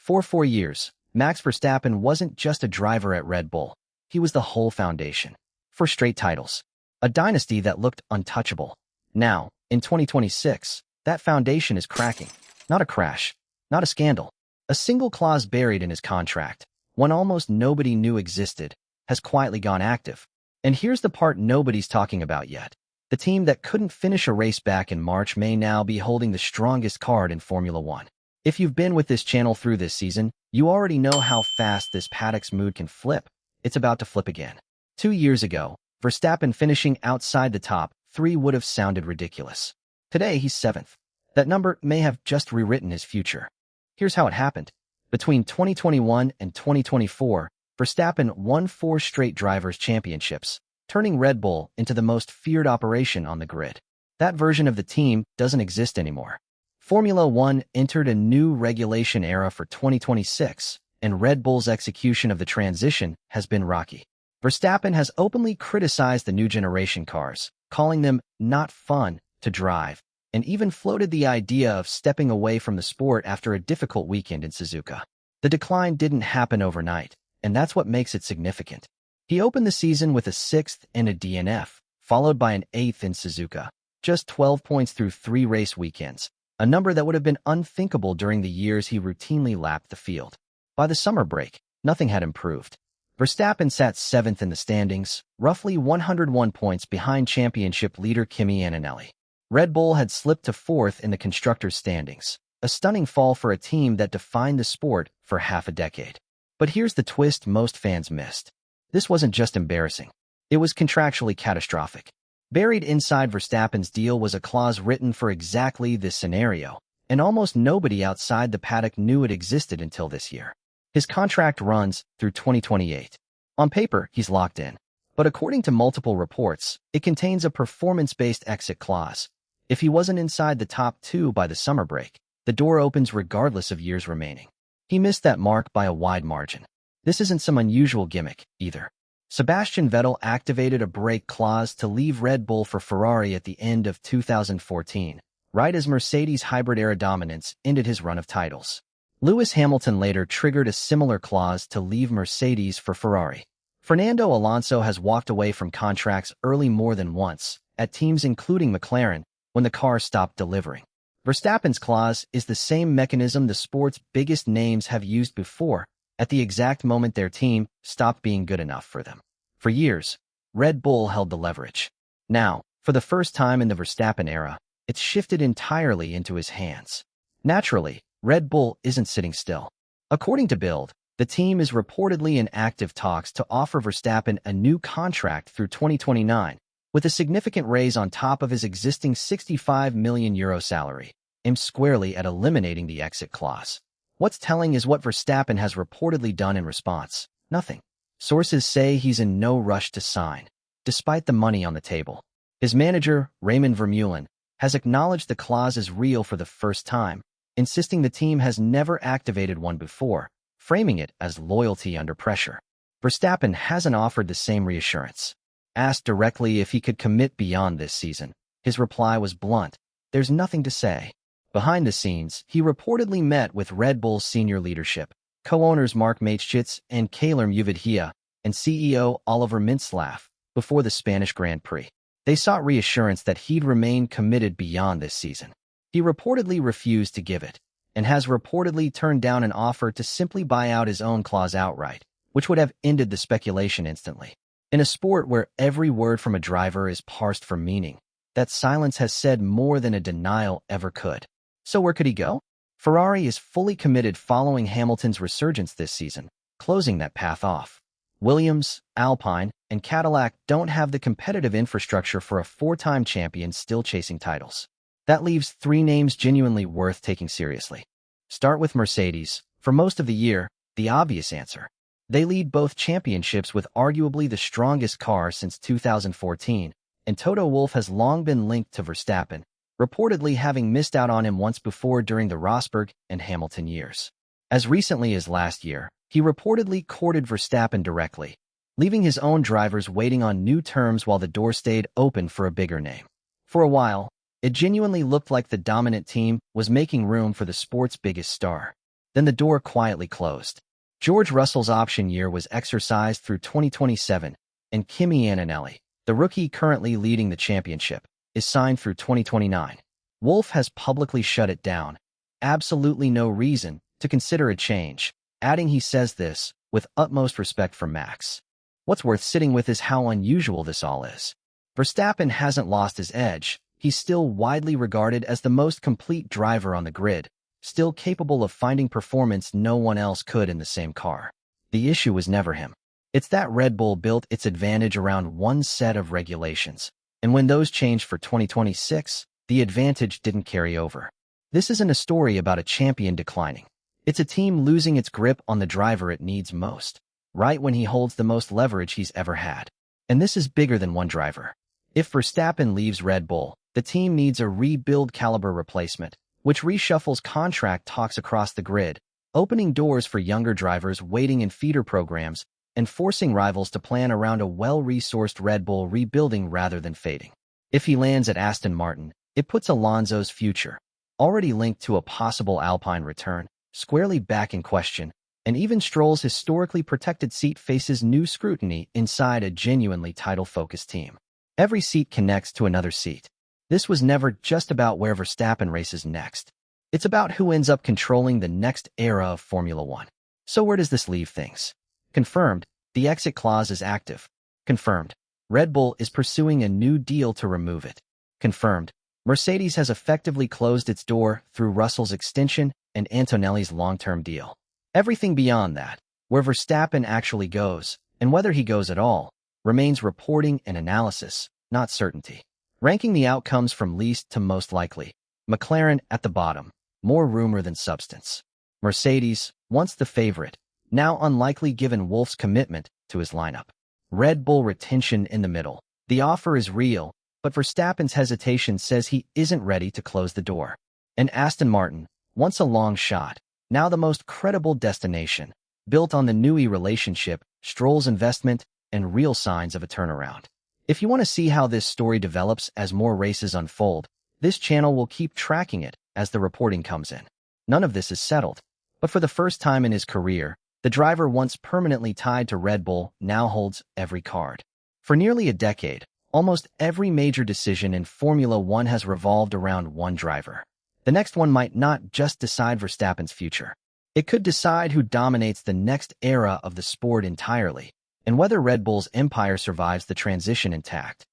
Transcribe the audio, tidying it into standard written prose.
For 4 years, Max Verstappen wasn't just a driver at Red Bull. He was the whole foundation. 4 straight titles. A dynasty that looked untouchable. Now, in 2026, that foundation is cracking. Not a crash. Not a scandal. A single clause buried in his contract, one almost nobody knew existed, has quietly gone active. And here's the part nobody's talking about yet. The team that couldn't finish a race back in March may now be holding the strongest card in Formula One. If you've been with this channel through this season, you already know how fast this paddock's mood can flip. It's about to flip again. 2 years ago, Verstappen finishing outside the top 3 would have sounded ridiculous. Today, he's 7th. That number may have just rewritten his future. Here's how it happened. Between 2021 and 2024, Verstappen won 4 straight drivers' championships, turning Red Bull into the most feared operation on the grid. That version of the team doesn't exist anymore. Formula One entered a new regulation era for 2026, and Red Bull's execution of the transition has been rocky. Verstappen has openly criticized the new generation cars, calling them not fun to drive, and even floated the idea of stepping away from the sport after a difficult weekend in Suzuka. The decline didn't happen overnight, and that's what makes it significant. He opened the season with a 6th in a DNF, followed by an 8th in Suzuka, just 12 points through 3 race weekends, a number that would have been unthinkable during the years he routinely lapped the field. By the summer break, nothing had improved. Verstappen sat 7th in the standings, roughly 101 points behind championship leader Kimi Antonelli. Red Bull had slipped to 4th in the constructors' standings, a stunning fall for a team that defined the sport for half a decade. But here's the twist most fans missed. This wasn't just embarrassing. It was contractually catastrophic. Buried inside Verstappen's deal was a clause written for exactly this scenario, and almost nobody outside the paddock knew it existed until this year. His contract runs through 2028. On paper, he's locked in. But according to multiple reports, it contains a performance-based exit clause. If he wasn't inside the top 2 by the summer break, the door opens regardless of years remaining. He missed that mark by a wide margin. This isn't some unusual gimmick, either. Sebastian Vettel activated a break clause to leave Red Bull for Ferrari at the end of 2014, right as Mercedes' hybrid-era dominance ended his run of titles. Lewis Hamilton later triggered a similar clause to leave Mercedes for Ferrari. Fernando Alonso has walked away from contracts early more than once, at teams including McLaren, when the car stopped delivering. Verstappen's clause is the same mechanism the sport's biggest names have used before, at the exact moment their team stopped being good enough for them. For years, Red Bull held the leverage. Now, for the first time in the Verstappen era, it's shifted entirely into his hands. Naturally, Red Bull isn't sitting still. According to Bild, the team is reportedly in active talks to offer Verstappen a new contract through 2029, with a significant raise on top of his existing €65 million salary, aimed squarely at eliminating the exit clause. What's telling is what Verstappen has reportedly done in response. Nothing. Sources say he's in no rush to sign, despite the money on the table. His manager, Raymond Vermeulen, has acknowledged the clause is real for the first time, insisting the team has never activated one before, framing it as loyalty under pressure. Verstappen hasn't offered the same reassurance. Asked directly if he could commit beyond this season, his reply was blunt. There's nothing to say. Behind the scenes, he reportedly met with Red Bull's senior leadership, co-owners Mark Mateschitz and Kalerm Uvidhia, and CEO Oliver Mintzlaff, before the Spanish Grand Prix. They sought reassurance that he'd remain committed beyond this season. He reportedly refused to give it, and has reportedly turned down an offer to simply buy out his own clause outright, which would have ended the speculation instantly. In a sport where every word from a driver is parsed for meaning, that silence has said more than a denial ever could. So where could he go? Ferrari is fully committed following Hamilton's resurgence this season, closing that path off. Williams, Alpine, and Cadillac don't have the competitive infrastructure for a 4-time champion still chasing titles. That leaves 3 names genuinely worth taking seriously. Start with Mercedes. For most of the year, the obvious answer. They lead both championships with arguably the strongest car since 2014, and Toto Wolff has long been linked to Verstappen, reportedly having missed out on him once before during the Rosberg and Hamilton years. As recently as last year, he reportedly courted Verstappen directly, leaving his own drivers waiting on new terms while the door stayed open for a bigger name. For a while, it genuinely looked like the dominant team was making room for the sport's biggest star. Then the door quietly closed. George Russell's option year was exercised through 2027, and Kimi Antonelli, the rookie currently leading the championship, is signed through 2029. Wolff has publicly shut it down. Absolutely no reason to consider a change, adding he says this with utmost respect for Max. What's worth sitting with is how unusual this all is. Verstappen hasn't lost his edge. He's still widely regarded as the most complete driver on the grid, still capable of finding performance no one else could in the same car. The issue was never him. It's that Red Bull built its advantage around one set of regulations, and when those changed for 2026, the advantage didn't carry over. This isn't a story about a champion declining. It's a team losing its grip on the driver it needs most, right when he holds the most leverage he's ever had. And this is bigger than one driver. If Verstappen leaves Red Bull, the team needs a rebuild caliber replacement, which reshuffles contract talks across the grid, opening doors for younger drivers waiting in feeder programs and forcing rivals to plan around a well-resourced Red Bull rebuilding rather than fading. If he lands at Aston Martin, it puts Alonso's future, already linked to a possible Alpine return, squarely back in question, and even Stroll's historically protected seat faces new scrutiny inside a genuinely title-focused team. Every seat connects to another seat. This was never just about where Verstappen races next. It's about who ends up controlling the next era of Formula One. So where does this leave things? Confirmed, the exit clause is active. Confirmed, Red Bull is pursuing a new deal to remove it. Confirmed, Mercedes has effectively closed its door through Russell's extension and Antonelli's long-term deal. Everything beyond that, where Verstappen actually goes, and whether he goes at all, remains reporting and analysis, not certainty. Ranking the outcomes from least to most likely, McLaren at the bottom, more rumor than substance. Mercedes, once the favorite, now unlikely given Wolff's commitment to his lineup. Red Bull retention in the middle. The offer is real, but Verstappen's hesitation says he isn't ready to close the door. And Aston Martin, once a long shot, now the most credible destination, built on the Newey relationship, Stroll's investment, and real signs of a turnaround. If you want to see how this story develops as more races unfold, this channel will keep tracking it as the reporting comes in. None of this is settled, but for the first time in his career, the driver once permanently tied to Red Bull now holds every card. For nearly a decade, almost every major decision in Formula One has revolved around one driver. The next one might not just decide Verstappen's future. It could decide who dominates the next era of the sport entirely, and whether Red Bull's empire survives the transition intact.